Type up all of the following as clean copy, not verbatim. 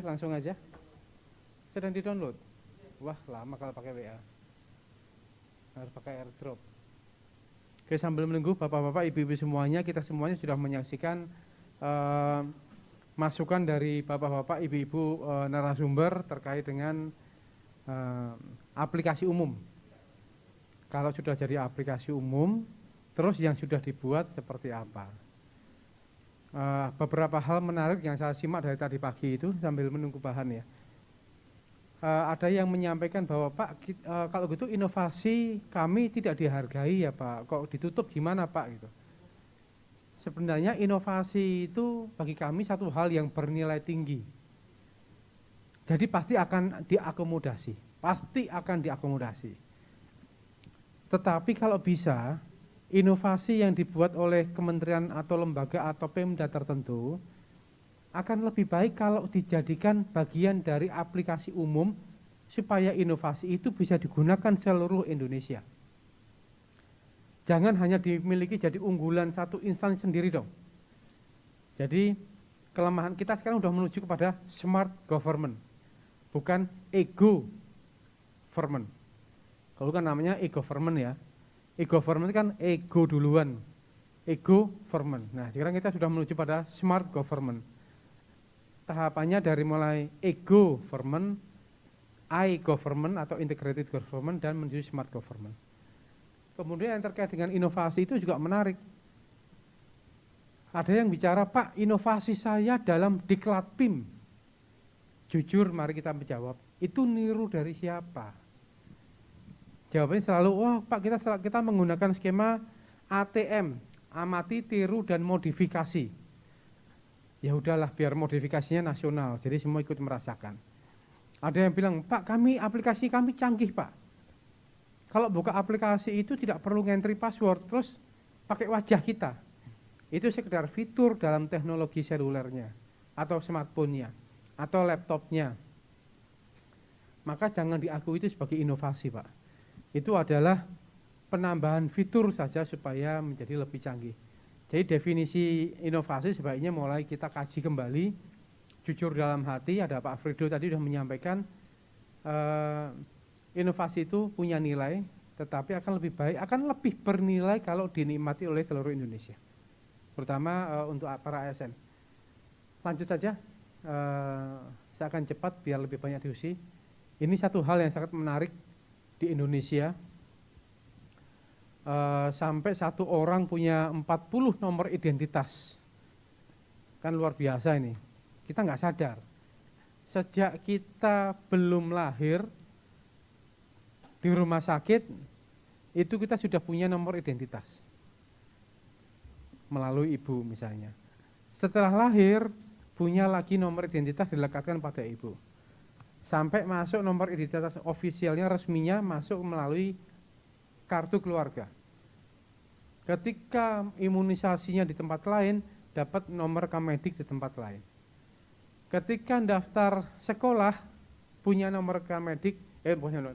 langsung aja. Sedang di-download? Wah, lama kalau pakai WA. Harus pakai AirDrop. Oke, sambil menunggu Bapak-bapak, Ibu-ibu semuanya, kita semuanya sudah menyaksikan masukan dari Bapak-bapak, Ibu-ibu narasumber terkait dengan aplikasi umum. Kalau sudah jadi aplikasi umum, terus yang sudah dibuat seperti apa? Beberapa hal menarik yang saya simak dari tadi pagi itu sambil menunggu bahan ya. Ada yang menyampaikan bahwa Pak, kalau gitu inovasi kami tidak dihargai ya Pak, kok ditutup gimana Pak gitu. Sebenarnya inovasi itu bagi kami satu hal yang bernilai tinggi. Jadi pasti akan diakomodasi. Tetapi kalau bisa, inovasi yang dibuat oleh kementerian atau lembaga atau Pemda tertentu akan lebih baik kalau dijadikan bagian dari aplikasi umum supaya inovasi itu bisa digunakan seluruh Indonesia. Jangan hanya dimiliki jadi unggulan satu instansi sendiri dong. Jadi kelemahan kita sekarang sudah menuju kepada smart government, bukan ego government. Kalau kan namanya e-government ya. E-government kan ego duluan. Ego government. Nah, sekarang kita sudah menuju pada smart government. Tahapannya dari mulai ego government, I-government atau integrated government dan menuju smart government. Kemudian yang terkait dengan inovasi itu juga menarik. Ada yang bicara, Pak, inovasi saya dalam diklat PIM. Jujur, mari kita menjawab. Itu niru dari siapa? Jawabannya selalu, wah Pak, kita menggunakan skema ATM, amati, tiru, dan modifikasi. Ya udahlah, biar modifikasinya nasional, jadi semua ikut merasakan. Ada yang bilang, Pak, aplikasi kami canggih Pak. Kalau buka aplikasi itu tidak perlu ngentri password, terus pakai wajah kita. Itu sekedar fitur dalam teknologi selulernya, atau smartphone-nya, atau laptopnya. Maka jangan diakui itu sebagai inovasi Pak. Itu adalah penambahan fitur saja supaya menjadi lebih canggih. Jadi definisi inovasi sebaiknya mulai kita kaji kembali, jujur dalam hati. Ada Pak Frido tadi sudah menyampaikan inovasi itu punya nilai, tetapi akan lebih bernilai kalau dinikmati oleh seluruh Indonesia, terutama untuk para ASN. Lanjut saja, saya akan cepat biar lebih banyak diusi. Ini satu hal yang sangat menarik di Indonesia. Sampai satu orang punya 40 nomor identitas. Kan luar biasa ini. Kita nggak sadar. Sejak kita belum lahir di rumah sakit, itu kita sudah punya nomor identitas. Melalui ibu misalnya. Setelah lahir, punya lagi nomor identitas dilekatkan pada ibu. Sampai masuk nomor identitas ofisialnya, resminya masuk melalui kartu keluarga. Ketika imunisasinya di tempat lain, dapat nomor Kamedik di tempat lain. Ketika daftar sekolah, punya nomor Kamedik,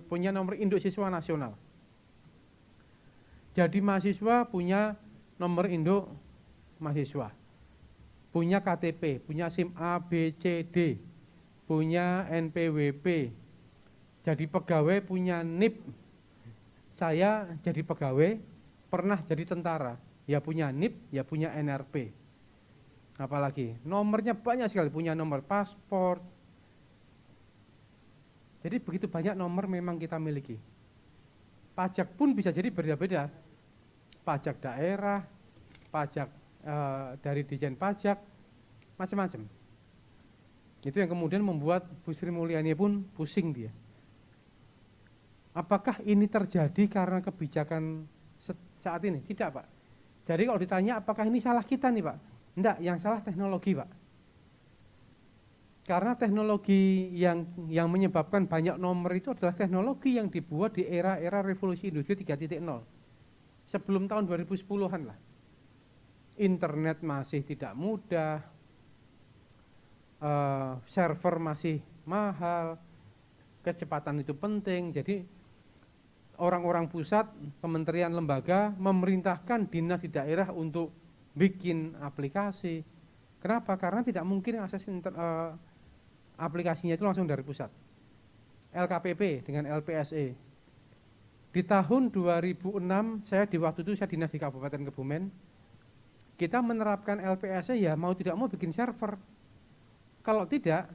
punya nomor induk siswa nasional. Jadi mahasiswa punya nomor induk mahasiswa, punya KTP, punya SIM A, B, C, D, punya NPWP, jadi pegawai punya NIP. Saya jadi pegawai, pernah jadi tentara, ya punya NIP, ya punya NRP. Apalagi nomornya banyak sekali, punya nomor paspor. Jadi begitu banyak nomor memang kita miliki. Pajak pun bisa jadi berbeda-beda. Pajak daerah, pajak dari Dijen Pajak, macam-macam. Itu yang kemudian membuat Bu Sri Mulyani pun pusing dia. Apakah ini terjadi karena kebijakan saat ini? Tidak Pak. Jadi kalau ditanya apakah ini salah kita nih Pak? Enggak, yang salah teknologi Pak. Karena teknologi yang menyebabkan banyak nomor itu adalah teknologi yang dibuat di era-era revolusi industri 3.0. Sebelum tahun 2010-an lah. Internet masih tidak mudah, server masih mahal, kecepatan itu penting. Jadi orang-orang pusat, kementerian lembaga memerintahkan dinas di daerah untuk bikin aplikasi. Kenapa? Karena tidak mungkin akses aplikasinya itu langsung dari pusat. LKPP dengan LPSE. Di tahun 2006, saya di waktu itu saya dinas di Kabupaten Kebumen, kita menerapkan LPSE ya mau tidak mau bikin server. Kalau tidak,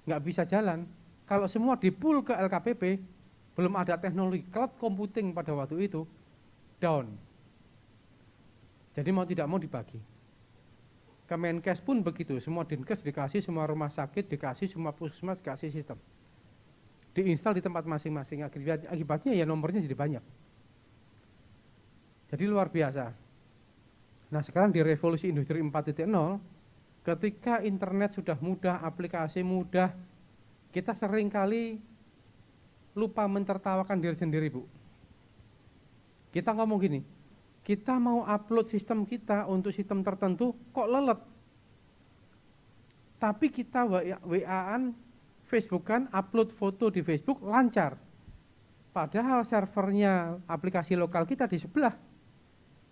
nggak bisa jalan. Kalau semua di-pool ke LKPP, belum ada teknologi cloud computing pada waktu itu, down. Jadi mau tidak mau dibagi. Kemenkes pun begitu, semua dinkes dikasih, semua rumah sakit dikasih, semua puskesmas dikasih sistem. Diinstal di tempat masing-masing, akibatnya ya nomornya jadi banyak. Jadi luar biasa. Nah sekarang di revolusi industri 4.0, ketika internet sudah mudah, aplikasi mudah, kita seringkali lupa mentertawakan diri sendiri, Bu. Kita ngomong gini, kita mau upload sistem kita untuk sistem tertentu, kok lelet? Tapi kita WA-an, Facebook-an, upload foto di Facebook, lancar. Padahal servernya aplikasi lokal kita di sebelah.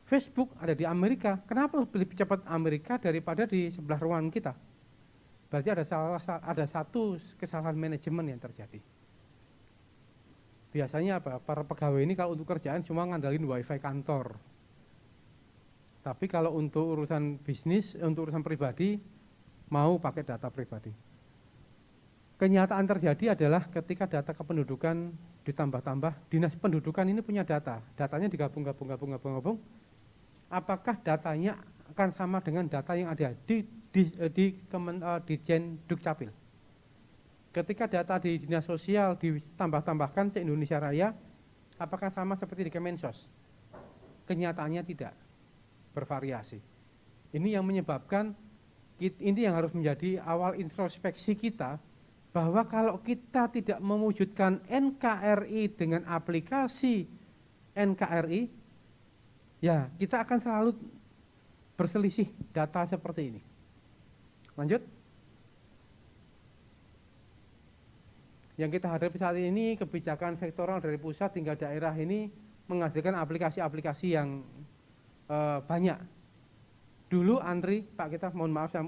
Facebook ada di Amerika, kenapa lebih cepat Amerika daripada di sebelah ruangan kita? Berarti ada satu kesalahan manajemen yang terjadi. Biasanya apa? Para pegawai ini kalau untuk kerjaan cuma ngandalin wifi kantor. Tapi kalau untuk urusan bisnis, untuk urusan pribadi, mau pakai data pribadi. Kenyataan terjadi adalah ketika data kependudukan ditambah-tambah, dinas pendudukan ini punya data. Datanya digabung. Apakah datanya akan sama dengan data yang ada di Ditjen Dukcapil? Ketika data di dinas sosial ditambah-tambahkan se-Indonesia Raya, apakah sama seperti di Kemensos? Kenyataannya tidak, bervariasi. Ini yang menyebabkan, ini yang harus menjadi awal introspeksi kita, bahwa kalau kita tidak mewujudkan NKRI dengan aplikasi NKRI, ya kita akan selalu berselisih data seperti ini. Lanjut. Yang kita hadapi saat ini, kebijakan sektoral dari pusat hingga daerah ini menghasilkan aplikasi-aplikasi yang banyak. Dulu Andri, Pak, kita mohon maaf saya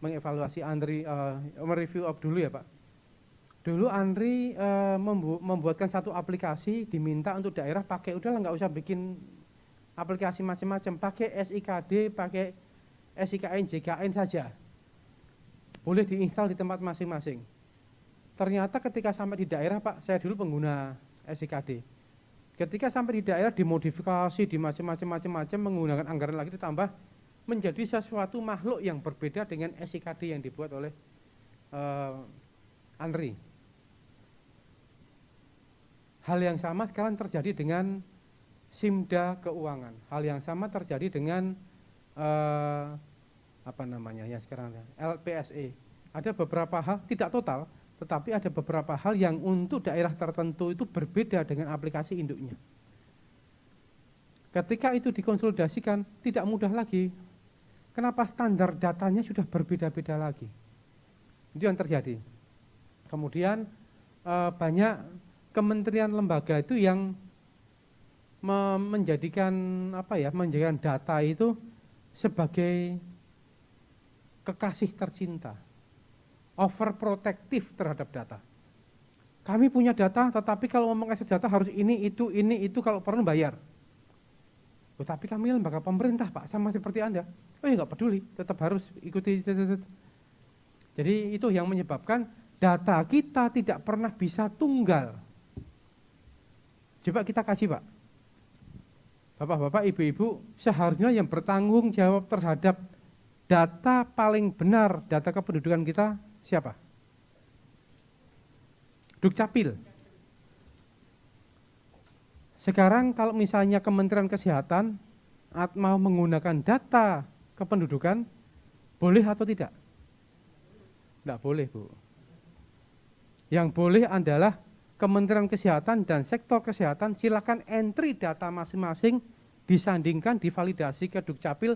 mengevaluasi Andri, mereview up dulu ya Pak. Dulu Andri membuatkan satu aplikasi, diminta untuk daerah pakai, udahlah nggak usah bikin aplikasi macam-macam, pakai SIKD, pakai SIKN, JKN saja. Boleh diinstal di tempat masing-masing. Ternyata ketika sampai di daerah Pak, saya dulu pengguna SIKD. Ketika sampai di daerah dimodifikasi, di macam-macam menggunakan anggaran lagi ditambah, menjadi sesuatu makhluk yang berbeda dengan SIKD yang dibuat oleh Andri. Hal yang sama sekarang terjadi dengan Simda Keuangan. Hal yang sama terjadi dengan LPSE. Ada beberapa hal, tidak total, tetapi ada beberapa hal yang untuk daerah tertentu itu berbeda dengan aplikasi induknya. Ketika itu dikonsolidasikan, tidak mudah lagi. Kenapa standar datanya sudah berbeda-beda lagi? Itu yang terjadi. Kemudian banyak kementerian lembaga itu yang menjadikan data itu sebagai kekasih tercinta, overprotective terhadap data. Kami punya data, tetapi kalau ngomong akses data harus ini, itu, kalau perlu bayar. Tapi kami lembaga pemerintah Pak, sama seperti Anda. Oh ya nggak peduli, tetap harus ikuti. Jadi itu yang menyebabkan data kita tidak pernah bisa tunggal. Coba kita kaji Pak. Bapak-bapak, ibu-ibu, seharusnya yang bertanggung jawab terhadap data paling benar, data kependudukan kita siapa? Dukcapil. Sekarang kalau misalnya Kementerian Kesehatan mau menggunakan data kependudukan, boleh atau tidak? Tidak boleh, Bu. Yang boleh adalah Kementerian Kesehatan dan sektor kesehatan silakan entry data masing-masing, disandingkan, divalidasi ke Dukcapil,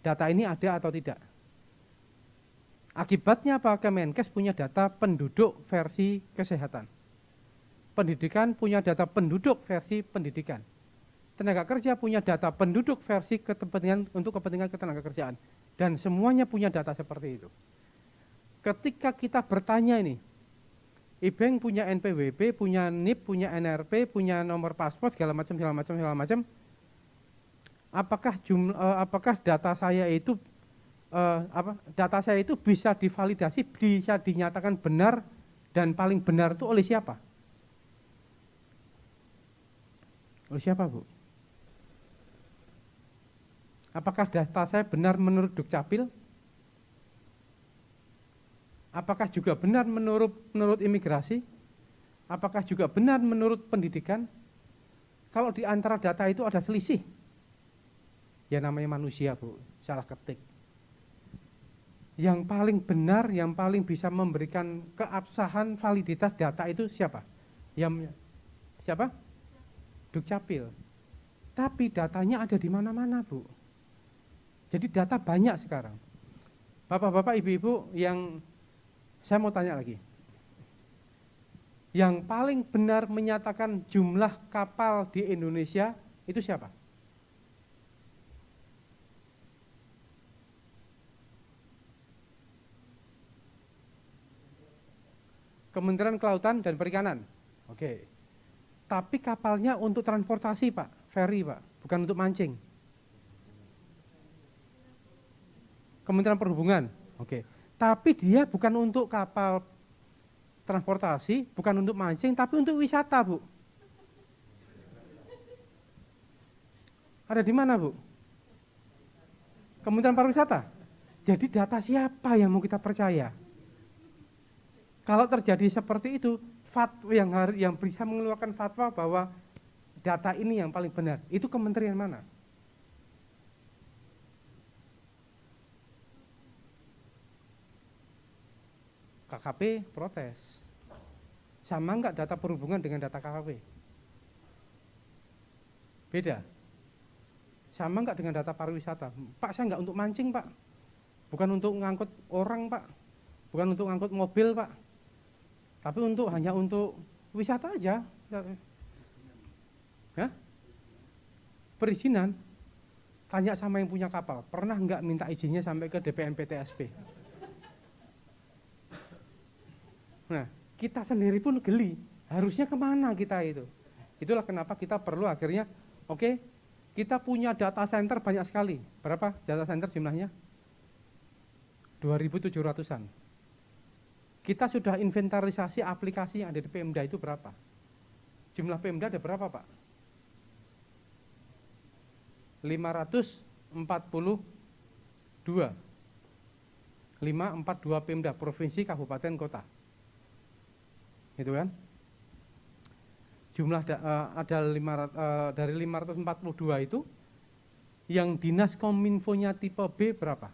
data ini ada atau tidak. Akibatnya apa? Kemenkes punya data penduduk versi kesehatan. Pendidikan punya data penduduk versi pendidikan. Tenaga kerja punya data penduduk versi untuk kepentingan ketenaga kerjaan. Dan semuanya punya data seperti itu. Ketika kita bertanya ini, IBank punya NPWP, punya NIP, punya NRP, punya nomor paspor segala macam, apakah data saya itu bisa divalidasi, bisa dinyatakan benar dan paling benar itu oleh siapa? Oleh siapa, Bu? Apakah data saya benar menurut Dukcapil? Apakah juga benar menurut imigrasi? Apakah juga benar menurut pendidikan? Kalau di antara data itu ada selisih, ya namanya manusia, Bu, salah ketik. Yang paling benar, yang paling bisa memberikan keabsahan validitas data itu siapa? Siapa? Dukcapil. Tapi datanya ada di mana-mana, Bu. Jadi data banyak sekarang. Bapak-bapak, ibu-ibu, yang saya mau tanya lagi. Yang paling benar menyatakan jumlah kapal di Indonesia itu siapa? Kementerian Kelautan dan Perikanan. Oke. Tapi kapalnya untuk transportasi, Pak, ferry, Pak, bukan untuk mancing. Kementerian Perhubungan. Oke. Tapi dia bukan untuk kapal transportasi, bukan untuk mancing, tapi untuk wisata, Bu. Ada di mana, Bu? Kementerian Pariwisata. Jadi data siapa yang mau kita percaya? Kalau terjadi seperti itu, fatwa yang bisa mengeluarkan fatwa bahwa data ini yang paling benar, itu kementerian mana? KKP protes. Sama enggak data perhubungan dengan data KKP? Beda. Sama enggak dengan data pariwisata? Pak, saya enggak untuk mancing, Pak. Bukan untuk ngangkut orang, Pak. Bukan untuk ngangkut mobil, Pak. Tapi hanya untuk wisata aja. Hah? Perizinan. Tanya sama yang punya kapal, pernah enggak minta izinnya sampai ke DPNPTSP? Nah, kita sendiri pun geli, harusnya kemana kita itu? Itulah kenapa kita perlu akhirnya, oke, kita punya data center banyak sekali. Berapa data center jumlahnya? 2.700-an. Kita sudah inventarisasi aplikasi yang ada di Pemda itu berapa? Jumlah Pemda ada berapa, Pak? 542. 542 Pemda, provinsi, kabupaten, kota. Gitu kan? Jumlah ada dari 542 itu, yang Dinas Kominfo-nya tipe B berapa?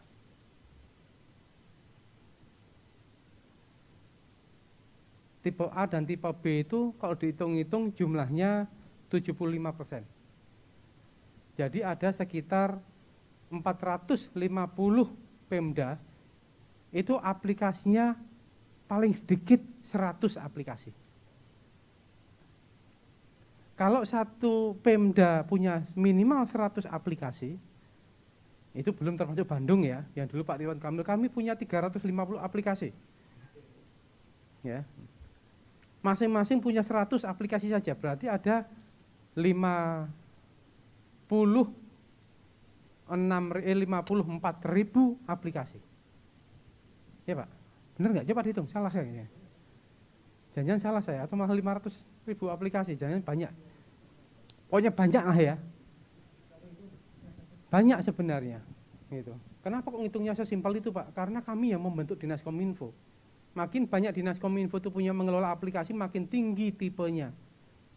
Tipe A dan tipe B itu kalau dihitung-hitung jumlahnya 75%. Jadi ada sekitar 450 Pemda itu aplikasinya paling sedikit 100 aplikasi. Kalau satu Pemda punya minimal 100 aplikasi, itu belum termasuk Bandung ya, yang dulu Pak Ridwan Kamil, kami punya 350 aplikasi. Ya. Masing-masing punya 100 aplikasi saja, berarti ada 54.000 aplikasi. Ya Pak, benar nggak? Coba dihitung, salah saya. Jangan salah saya, atau malah 500.000 aplikasi, jangan banyak. Pokoknya banyak lah ya. Banyak sebenarnya. Gitu. Kenapa kok ngitungnya sesimpel itu Pak? Karena kami yang membentuk Dinas Kominfo. Makin banyak Dinas Kominfo itu punya mengelola aplikasi, makin tinggi tipenya.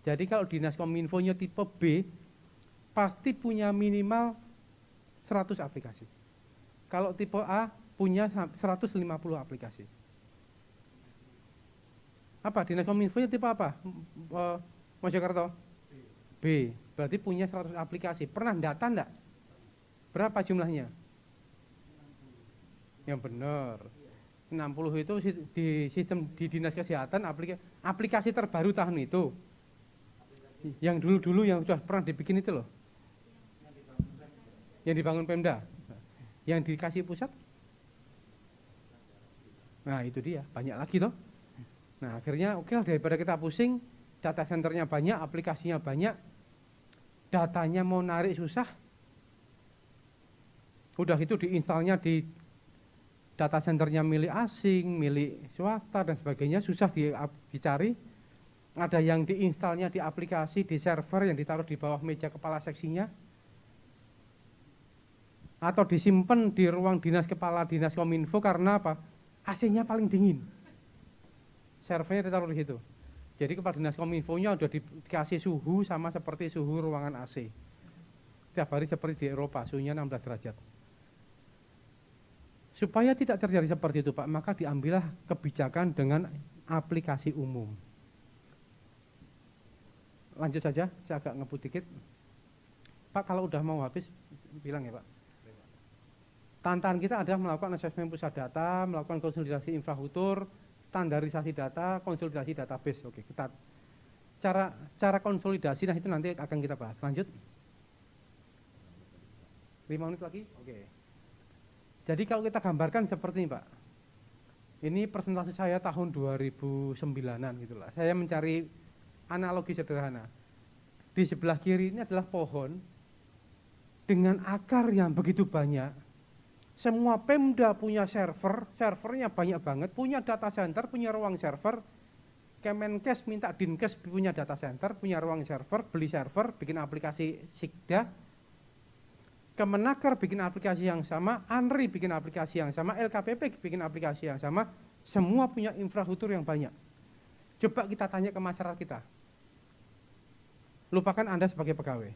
Jadi kalau Dinas Kominfo-nya tipe B, pasti punya minimal 100 aplikasi. Kalau tipe A, punya 150 aplikasi. Apa? Dinas Kominfo-nya tipe apa? Mojokerto? B. Berarti punya 100 aplikasi. Pernah data enggak? Berapa jumlahnya? Yang benar. 60 itu di sistem di Dinas Kesehatan aplikasi terbaru tahun itu. Yang dulu-dulu yang sudah pernah dibikin itu loh. Yang dibangun Pemda. Yang dikasih pusat? Nah itu dia, banyak lagi toh. Nah akhirnya oke lah, daripada kita pusing, data centernya banyak, aplikasinya banyak, datanya mau narik susah, udah itu diinstalnya di data centernya milik asing, milik swasta dan sebagainya, susah dicari. Ada yang diinstalnya di aplikasi, di server yang ditaruh di bawah meja kepala seksinya, atau disimpan di ruang dinas kepala dinas Kominfo karena apa? AC-nya paling dingin. Servernya ditaruh di situ. Jadi kepala dinas Kominfo-nya udah dikasih suhu sama seperti suhu ruangan AC. Tiap hari seperti di Eropa, suhunya 16 derajat. Supaya tidak terjadi seperti itu Pak, maka diambillah kebijakan dengan aplikasi umum. Lanjut saja, saya agak ngebut dikit. Pak kalau udah mau habis, bilang ya Pak. Tantangan kita adalah melakukan asesmen pusat data, melakukan konsolidasi infrastruktur, standarisasi data, konsolidasi database. Oke, kita cara konsolidasi, nah itu nanti akan kita bahas. Lanjut. 5 menit lagi? Oke. Jadi kalau kita gambarkan seperti ini Pak. Ini presentasi saya tahun 2009-an gitulah. Saya mencari analogi sederhana. Di sebelah kiri ini adalah pohon dengan akar yang begitu banyak. Semua Pemda punya server, servernya banyak banget, punya data center, punya ruang server. Kemenkes minta Dinkes punya data center, punya ruang server, beli server, bikin aplikasi Sikda. Kemenaker bikin aplikasi yang sama, ANRI bikin aplikasi yang sama, LKPP bikin aplikasi yang sama, semua punya infrastruktur yang banyak. Coba kita tanya ke masyarakat kita. Lupakan Anda sebagai pegawai.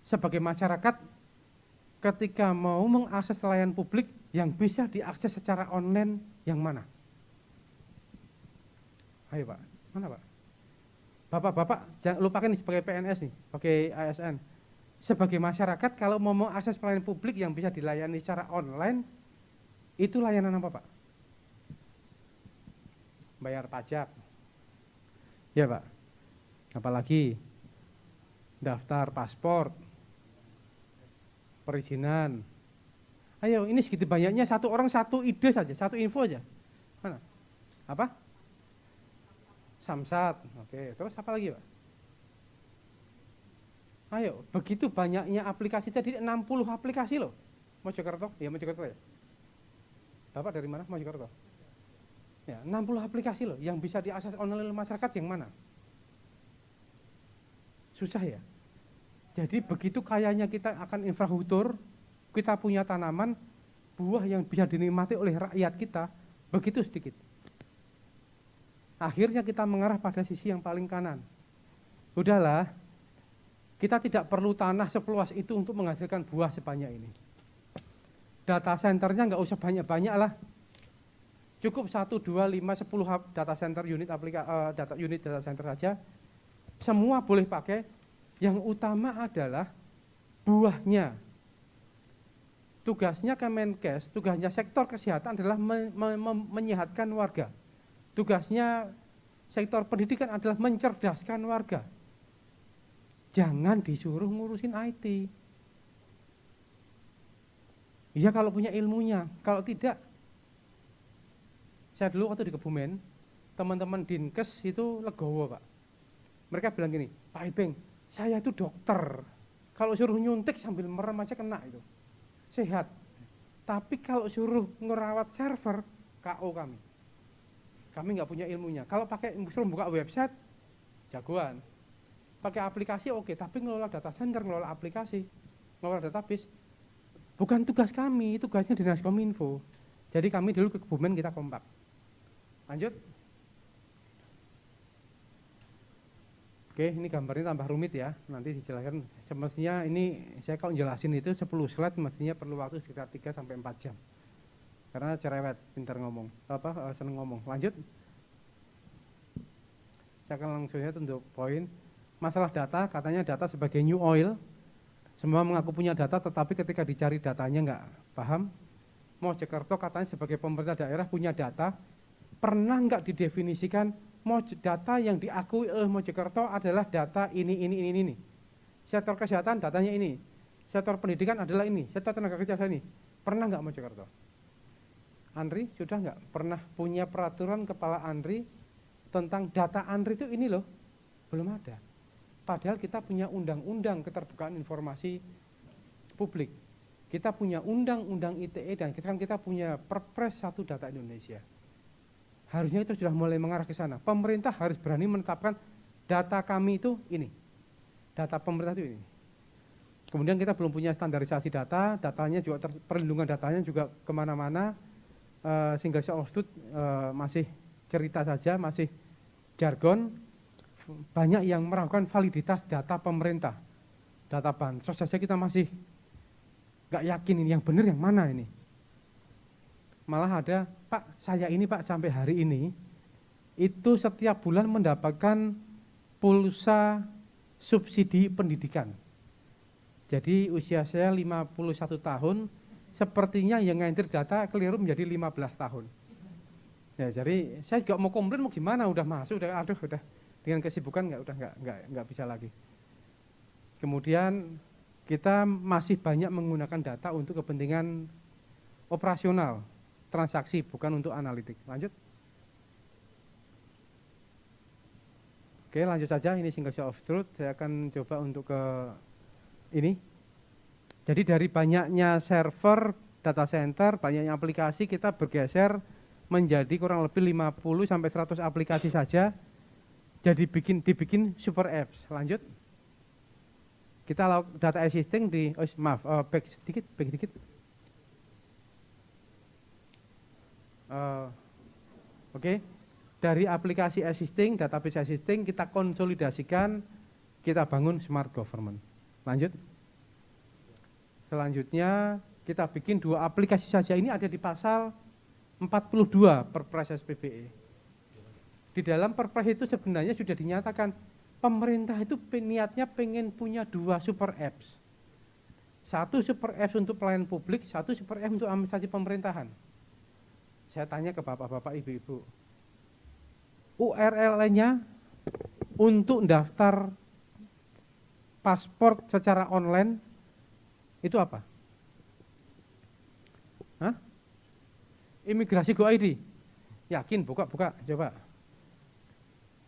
Sebagai masyarakat, ketika mau mengakses layanan publik yang bisa diakses secara online, yang mana? Ayo Pak, mana Pak? Bapak-bapak, jangan lupakan sebagai PNS nih, sebagai ASN. Sebagai masyarakat, kalau mau mengakses pelayanan publik yang bisa dilayani secara online, itu layanan apa Pak? Bayar pajak. Ya Pak. Apalagi daftar paspor, perizinan. Ayo, ini segitu banyaknya, satu orang satu ide saja, satu info aja. Mana? Apa? Samsat. Oke, terus apa lagi Pak? Ayo, begitu banyaknya aplikasi, jadi 60 aplikasi loh. Mojokerto, ya Mojokerto ya. Bapak dari mana? Mojokerto. Ya, 60 aplikasi loh yang bisa diakses online oleh masyarakat, yang mana? Susah ya. Jadi begitu kayanya kita akan infrastruktur, kita punya tanaman, buah yang bisa dinikmati oleh rakyat kita, begitu sedikit. Akhirnya kita mengarah pada sisi yang paling kanan. Udahlah, kita tidak perlu tanah seluas itu untuk menghasilkan buah sebanyak ini. Data centernya nggak usah banyak-banyak lah. Cukup 1, 2, 5, 10 data center unit data center saja. Semua boleh pakai. Yang utama adalah buahnya. Tugasnya Kemenkes, tugasnya sektor kesehatan adalah menyehatkan warga. Tugasnya sektor pendidikan adalah mencerdaskan warga. Jangan disuruh ngurusin IT. Iya kalau punya ilmunya, kalau tidak. Saya dulu waktu di Kebumen, teman-teman Dinkes itu legowo Pak. Mereka bilang gini, Pak Ipeng, saya itu dokter. Kalau suruh nyuntik sambil merem aja kena itu. Sehat. Tapi kalau suruh ngerawat server, KO kami. Kami nggak punya ilmunya. Kalau pakai suruh buka website, jagoan. Pakai aplikasi oke, tapi ngelola data center, ngelola aplikasi, ngelola database, bukan tugas kami, tugasnya Dinas Kominfo. Jadi kami dulu ke Kebumen kita kompak. Lanjut. Oke, ini gambarnya tambah rumit ya, nanti dijelaskan. Semestinya ini, saya kalau jelasin itu 10 slide, mestinya perlu waktu sekitar 3-4 jam. Karena cerewet, pintar ngomong, seneng ngomong. Lanjut. Saya akan langsung saja untuk poin. Masalah data, katanya data sebagai new oil. Semua mengaku punya data, tetapi ketika dicari datanya nggak paham. Mojokerto katanya sebagai pemerintah daerah punya data. Pernah nggak didefinisikan data yang diakui oleh Mojokerto adalah data ini. Sektor kesehatan datanya ini. Sektor pendidikan adalah ini. Sektor tenaga kerja ini. Pernah nggak Mojokerto? Andri sudah nggak pernah punya peraturan kepala Andri tentang data Andri itu ini loh? Belum ada. Padahal kita punya undang-undang keterbukaan informasi publik. Kita punya undang-undang ITE dan kita punya Perpres 1 Data Indonesia. Harusnya itu sudah mulai mengarah ke sana. Pemerintah harus berani menetapkan data kami itu ini. Data pemerintah itu ini. Kemudian kita belum punya standarisasi data, datanya juga perlindungan datanya juga kemana-mana. Single source of truth masih cerita saja, masih jargon. Banyak yang meragukan validitas data pemerintah, data bansos saja kita masih nggak yakin ini yang benar yang mana ini. Malah ada, Pak, saya ini Pak sampai hari ini itu setiap bulan mendapatkan pulsa subsidi pendidikan. Jadi usia saya 51 tahun, sepertinya yang ngantir data keliru menjadi 15 tahun. Ya, jadi saya juga mau komplain mau gimana, udah masuk, udah dengan kesibukan nggak bisa lagi. Kemudian kita masih banyak menggunakan data untuk kepentingan operasional, transaksi, bukan untuk analitik. Lanjut. Oke, lanjut saja, ini single source of truth, saya akan coba untuk ke ini. Jadi dari banyaknya server, data center, banyaknya aplikasi, kita bergeser menjadi kurang lebih 50 sampai 100 aplikasi saja. Jadi dibikin super apps. Lanjut. Kita data existing di back sedikit. Oke. Dari aplikasi existing, database existing, kita konsolidasikan, kita bangun smart government. Lanjut. Selanjutnya kita bikin 2 aplikasi saja, ini ada di pasal 42 Perpres SPBE. Di dalam Perpres itu sebenarnya sudah dinyatakan pemerintah itu niatnya pengen punya 2 super apps. 1 super apps untuk pelayanan publik, 1 super apps untuk administrasi pemerintahan. Saya tanya ke bapak-bapak, ibu-ibu, URL-nya untuk daftar paspor secara online itu apa? Hah? Imigrasi Go ID. Yakin? Buka, coba.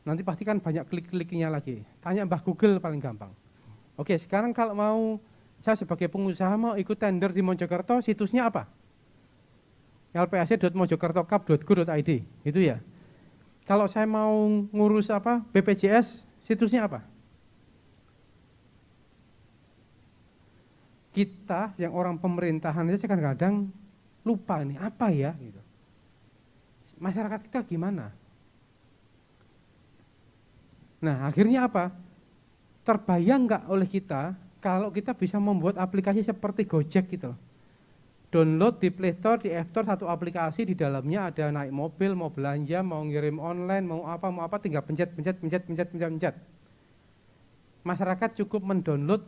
Nanti pasti kan banyak klik-kliknya lagi. Tanya Mbah Google paling gampang. Oke, sekarang kalau mau, saya sebagai pengusaha mau ikut tender di Mojokerto, situsnya apa? lpsc.mojokertocap.go.id, itu ya. Kalau saya mau ngurus apa? BPJS, situsnya apa? Kita yang orang pemerintahan aja kadang-kadang lupa ini apa ya gitu. Masyarakat kita gimana? Nah, akhirnya apa? Terbayang nggak oleh kita kalau kita bisa membuat aplikasi seperti Gojek gitu. Download di Play Store, di App Store 1 aplikasi, di dalamnya ada naik mobil, mau belanja, mau ngirim online, mau apa, tinggal pencet. Masyarakat cukup mendownload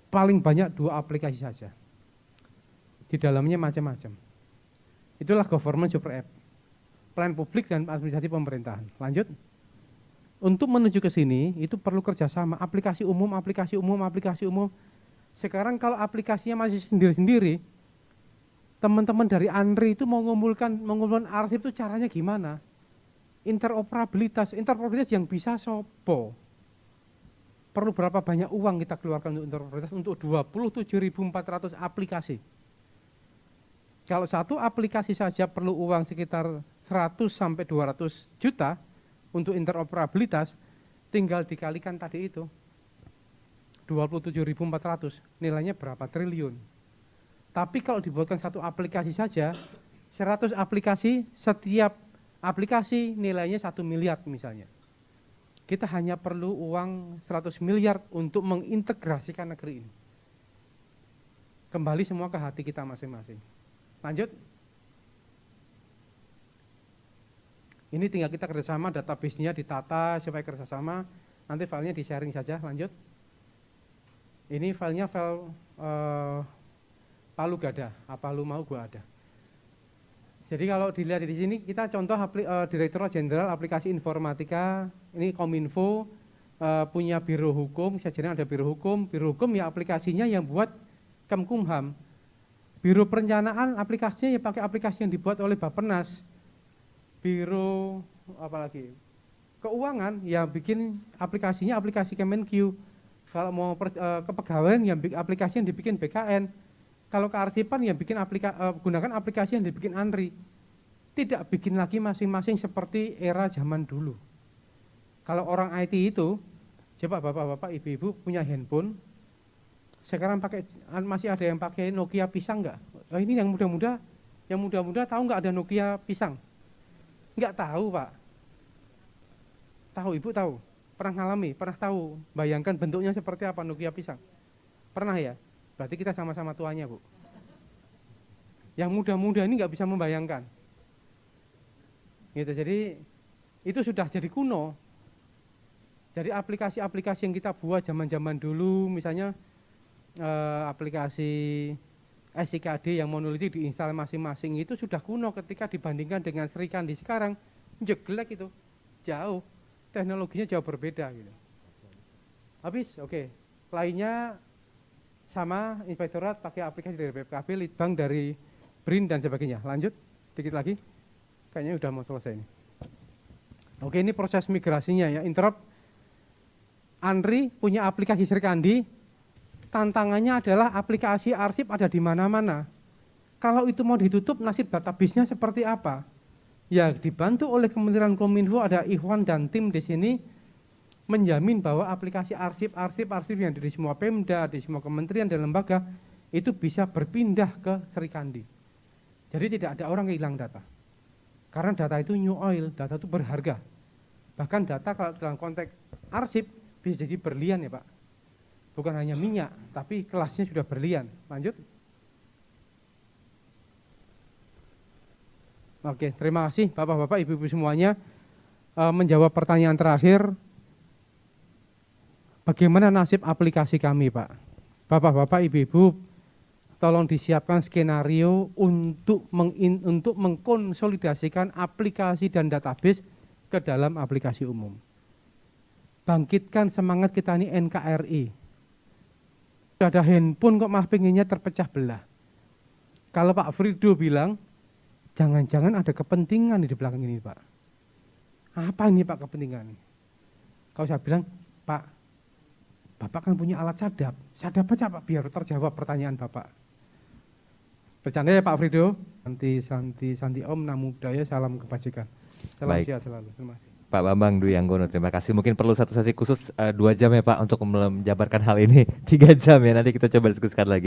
paling banyak 2 aplikasi saja. Di dalamnya macam-macam. Itulah government super app. Pelayanan publik dan administrasi pemerintahan. Lanjut. Untuk menuju ke sini, itu perlu kerjasama. Aplikasi umum. Sekarang kalau aplikasinya masih sendiri-sendiri, teman-teman dari ANRI itu mau mengumpulkan arsip itu caranya gimana? Interoperabilitas yang bisa sopo. Perlu berapa banyak uang kita keluarkan untuk interoperabilitas untuk 27.400 aplikasi. Kalau 1 aplikasi saja perlu uang sekitar 100 sampai 200 juta untuk interoperabilitas, tinggal dikalikan tadi itu. 27.400, nilainya berapa triliun. Tapi kalau dibuatkan 1 aplikasi saja, 100 aplikasi, setiap aplikasi nilainya 1 miliar misalnya. Kita hanya perlu uang 100 miliar untuk mengintegrasikan negeri ini. Kembali semua ke hati kita masing-masing. Lanjut. Ini tinggal kita kerjasama, database-nya ditata supaya kerjasama. Nanti filenya di-sharing saja. Lanjut. Ini filenya file Palu gak ada, apa lu mau gua ada. Jadi kalau dilihat di sini kita contoh Direktorat Jenderal Aplikasi Informatika, ini Kominfo punya Biro Hukum, sejajarnya ada Biro Hukum ya aplikasinya yang buat Kemkumham. Biro perencanaan aplikasinya ya pakai aplikasi yang dibuat oleh Bappenas. Biro apalagi keuangan ya bikin aplikasinya aplikasi Kemenq. Kalau mau kepegawaian ya aplikasi yang dibikin BKN. Kalau kearsipan ya bikin gunakan aplikasi yang dibikin ANRI. Tidak bikin lagi masing-masing seperti era zaman dulu. Kalau orang IT itu, coba bapak-bapak, ibu-ibu punya handphone, sekarang masih ada yang pakai Nokia pisang nggak? Oh, ini yang muda-muda tahu nggak ada Nokia pisang? Nggak tahu Pak. Tahu ibu tahu? Pernah ngalami, pernah tahu? Bayangkan bentuknya seperti apa Nokia pisang? Pernah ya? Berarti kita sama-sama tuanya Bu. Yang muda-muda ini nggak bisa membayangkan. Gitu, jadi itu sudah jadi kuno. Jadi aplikasi-aplikasi yang kita buat zaman-zaman dulu, misalnya aplikasi SIKD yang monolitik diinstal masing-masing itu sudah kuno ketika dibandingkan dengan Srikandi sekarang, jelek itu, jauh, teknologinya jauh berbeda gitu. Habis, oke. Lainnya sama Inspektorat pakai aplikasi dari BPKB, Litbang dari BRIN dan sebagainya. Lanjut, sedikit lagi, kayaknya udah mau selesai ini. Oke, ini proses migrasinya ya, interrupt. ANRI punya aplikasi Srikandi, tantangannya adalah aplikasi arsip ada di mana-mana. Kalau itu mau ditutup, nasib database-nya seperti apa? Ya, dibantu oleh Kementerian Kominfo, ada Ikhwan dan tim di sini menjamin bahwa aplikasi arsip yang ada di semua Pemda, di semua kementerian dan lembaga itu bisa berpindah ke Srikandi. Jadi tidak ada orang yang hilang data. Karena data itu new oil, data itu berharga. Bahkan data kalau dalam konteks arsip bisa jadi berlian ya Pak. Bukan hanya minyak, tapi kelasnya sudah berlian. Lanjut. Oke, terima kasih Bapak-bapak, Ibu-ibu semuanya. Menjawab pertanyaan terakhir, bagaimana nasib aplikasi kami Pak? Bapak-bapak, Ibu-ibu, tolong disiapkan skenario untuk mengkonsolidasikan aplikasi dan database ke dalam aplikasi umum. Bangkitkan semangat kita ini NKRI. Sudah ada handphone kok malah pengennya terpecah belah. Kalau Pak Frido bilang, jangan-jangan ada kepentingan di belakang ini Pak. Apa ini Pak kepentingan? Kalau saya bilang, Pak, Bapak kan punya alat sadap. Sadap aja Pak, biar terjawab pertanyaan Bapak. Bercanda ya Pak Frido. Santi Om, Namo Buddhaya, salam kebajikan. Salam sehat selalu. Terima kasih. Pak Bambang Dwi Anggono, terima kasih. Mungkin perlu satu sesi khusus 2 jam ya Pak untuk menjabarkan hal ini. 3 jam ya, nanti kita coba diskusikan lagi.